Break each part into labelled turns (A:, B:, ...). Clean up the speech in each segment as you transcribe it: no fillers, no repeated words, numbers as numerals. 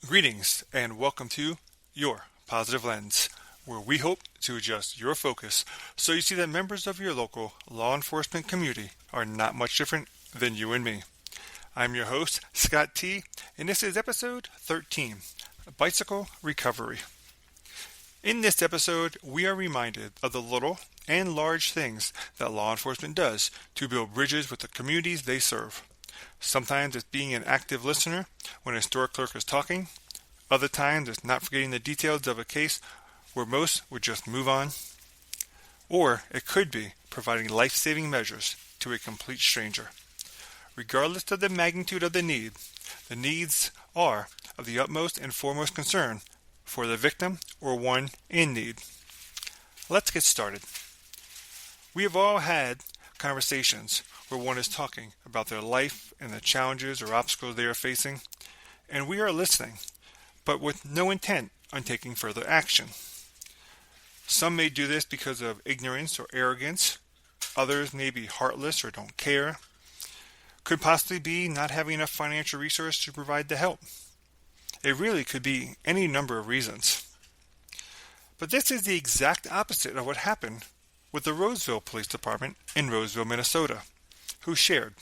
A: Greetings and welcome to Your Positive Lens, where we hope to adjust your focus so you see that members of your local law enforcement community are not much different than you and me. I'm your host, Scott T., and this is episode 13, Bicycle Recovery. In this episode, we are reminded of the little and large things that law enforcement does to build bridges with the communities they serve. Sometimes it's being an active listener when a store clerk is talking. Other times it's not forgetting the details of a case where most would just move on. Or it could be providing life-saving measures to a complete stranger. Regardless of the magnitude of the needs are of the utmost and foremost concern for the victim or one in need. Let's get started. We have all had conversations where one is talking about their life and the challenges or obstacles they are facing, and we are listening, but with no intent on taking further action. Some may do this because of ignorance or arrogance. Others may be heartless or don't care. Could possibly be not having enough financial resources to provide the help. It really could be any number of reasons. But this is the exact opposite of what happened with the Roseville Police Department in Roseville, Minnesota, who shared.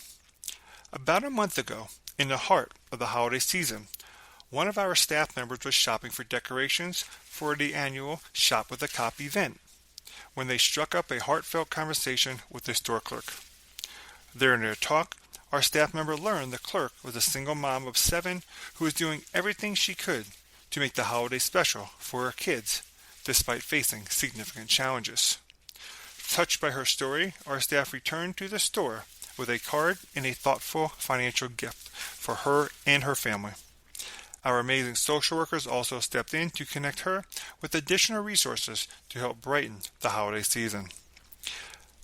A: About a month ago, in the heart of the holiday season, one of our staff members was shopping for decorations for the annual Shop with a Cop event when they struck up a heartfelt conversation with the store clerk. During their talk, our staff member learned the clerk was a single mom of 7 who was doing everything she could to make the holiday special for her kids, despite facing significant challenges. Touched by her story, our staff returned to the store with a card and a thoughtful financial gift for her and her family. Our amazing social workers also stepped in to connect her with additional resources to help brighten the holiday season.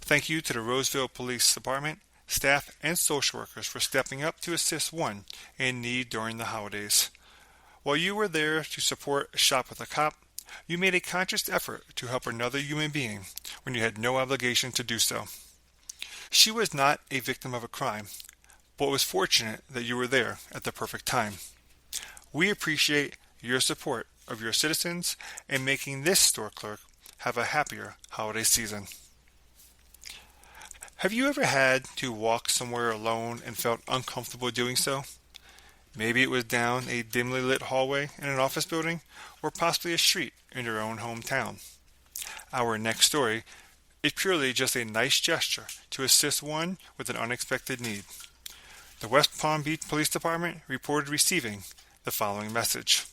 A: Thank you to the Roseville Police Department, staff, and social workers for stepping up to assist one in need during the holidays. While you were there to support Shop with a Cop, you made a conscious effort to help another human being when you had no obligation to do so. She was not a victim of a crime, but was fortunate that you were there at the perfect time. We appreciate your support of your citizens and making this store clerk have a happier holiday season. Have you ever had to walk somewhere alone and felt uncomfortable doing so? Maybe it was down a dimly lit hallway in an office building, or possibly a street in your own hometown. Our next story is purely just a nice gesture to assist one with an unexpected need. The West Palm Beach Police Department reported receiving the following message.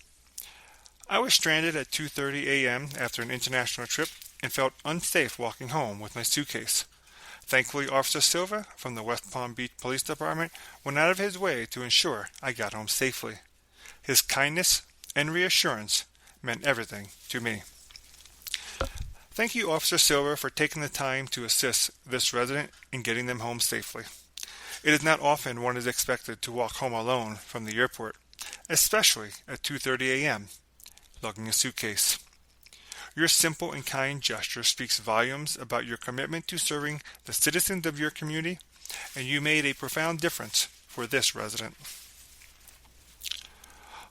A: I was stranded at 2:30 a.m. after an international trip and felt unsafe walking home with my suitcase. Thankfully, Officer Silva from the West Palm Beach Police Department went out of his way to ensure I got home safely. His kindness and reassurance meant everything to me. Thank you, Officer Silva, for taking the time to assist this resident in getting them home safely. It is not often one is expected to walk home alone from the airport, especially at 2:30 a.m., lugging a suitcase. Your simple and kind gesture speaks volumes about your commitment to serving the citizens of your community, and you made a profound difference for this resident.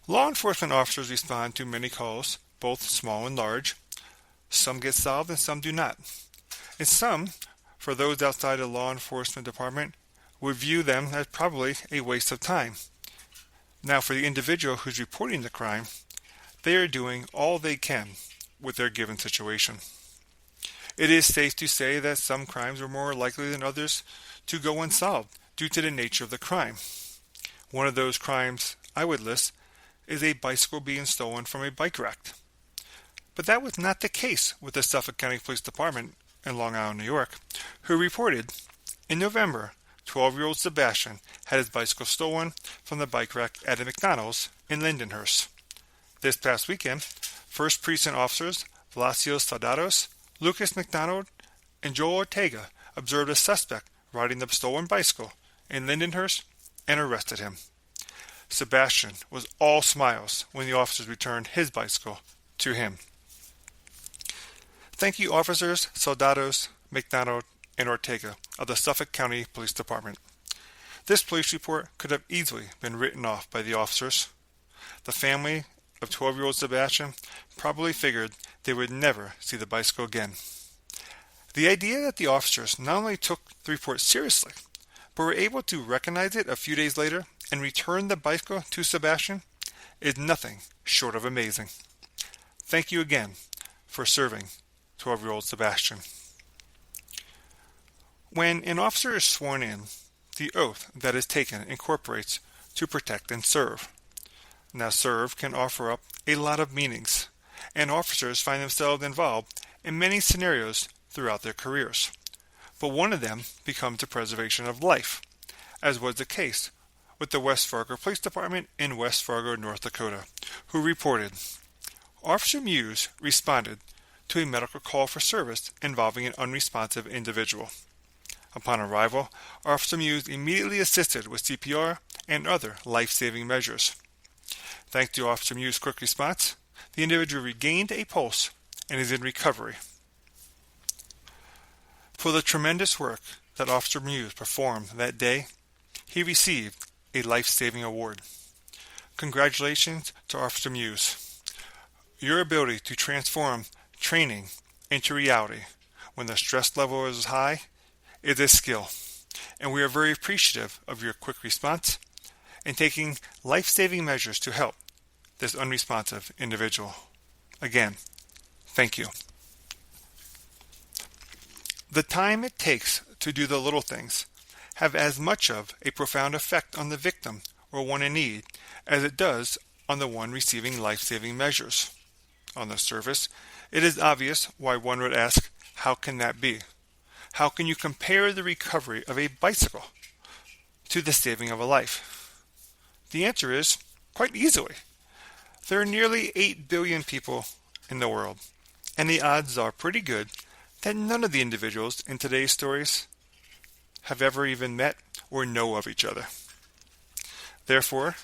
A: Law enforcement officers respond to many calls, both small and large. Some get solved and some do not. And some, for those outside the law enforcement department, would view them as probably a waste of time. Now, for the individual who's reporting the crime, they are doing all they can with their given situation. It is safe to say that some crimes are more likely than others to go unsolved due to the nature of the crime. One of those crimes I would list is a bicycle being stolen from a bike rack. But that was not the case with the Suffolk County Police Department in Long Island, New York, who reported in November 12-year-old Sebastian had his bicycle stolen from the bike rack at a McDonald's in Lindenhurst. This past weekend, 1st Precinct officers Vlasios Soldados, Lucas McDonald, and Joel Ortega observed a suspect riding the stolen bicycle in Lindenhurst and arrested him. Sebastian was all smiles when the officers returned his bicycle to him. Thank you, officers Soldados, McDonald, and Ortega of the Suffolk County Police Department. This police report could have easily been written off by the officers. The family of 12-year-old Sebastian probably figured they would never see the bicycle again. The idea that the officers not only took the report seriously, but were able to recognize it a few days later and return the bicycle to Sebastian is nothing short of amazing. Thank you again for serving 12-year-old Sebastian. When an officer is sworn in, the oath that is taken incorporates to protect and serve. Now, serve can offer up a lot of meanings, and officers find themselves involved in many scenarios throughout their careers. But one of them becomes the preservation of life, as was the case with the West Fargo Police Department in West Fargo, North Dakota, who reported, Officer Muse responded to a medical call for service involving an unresponsive individual. Upon arrival, Officer Muse immediately assisted with CPR and other life-saving measures. Thanks to Officer Muse's quick response, the individual regained a pulse and is in recovery. For the tremendous work that Officer Muse performed that day, he received a life-saving award. Congratulations to Officer Muse. Your ability to transform training into reality when the stress level is high is a skill, and we are very appreciative of your quick response and taking life-saving measures to help this unresponsive individual. Again, thank you. The time it takes to do the little things have as much of a profound effect on the victim or one in need as it does on the one receiving life-saving measures. On the surface, it is obvious why one would ask, how can that be? How can you compare the recovery of a bicycle to the saving of a life? The answer is quite easily. There are nearly 8 billion people in the world, and the odds are pretty good that none of the individuals in today's stories have ever even met or know of each other. Therefore,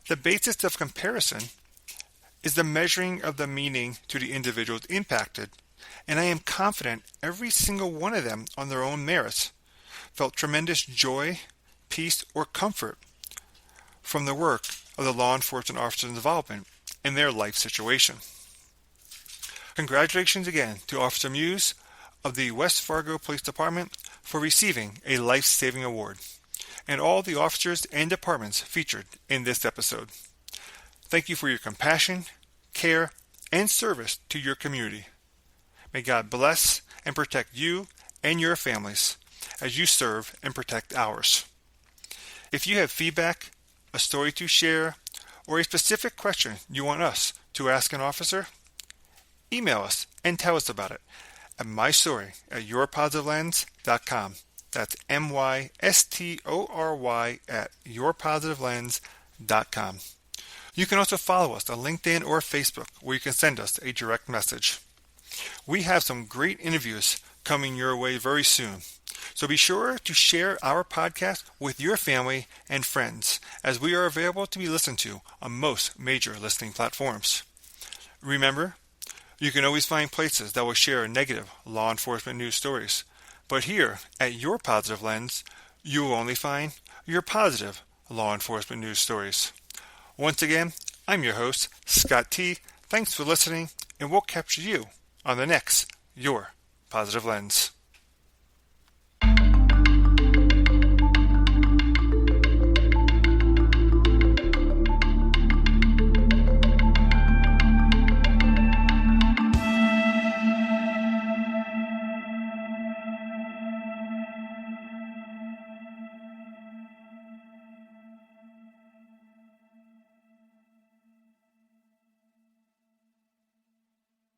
A: the basis of comparison is the measuring of the meaning to the individuals impacted, and I am confident every single one of them on their own merits felt tremendous joy, peace, or comfort from the work of the law enforcement officers' involvement in their life situation. Congratulations again to Officer Muse of the West Fargo Police Department for receiving a life-saving award, and all the officers and departments featured in this episode. Thank you for your compassion, care, and service to your community. May God bless and protect you and your families as you serve and protect ours. If you have feedback, a story to share, or a specific question you want us to ask an officer, email us and tell us about it at mystory@yourpositivelens.com. That's mystory@yourpositivelens.com. You can also follow us on LinkedIn or Facebook, where you can send us a direct message. We have some great interviews coming your way very soon, so be sure to share our podcast with your family and friends, as we are available to be listened to on most major listening platforms. Remember, you can always find places that will share negative law enforcement news stories, but here at Your Positive Lens, you will only find your positive law enforcement news stories. Once again, I'm your host, Scott T. Thanks for listening, and we'll capture you on the next Your Positive Lens.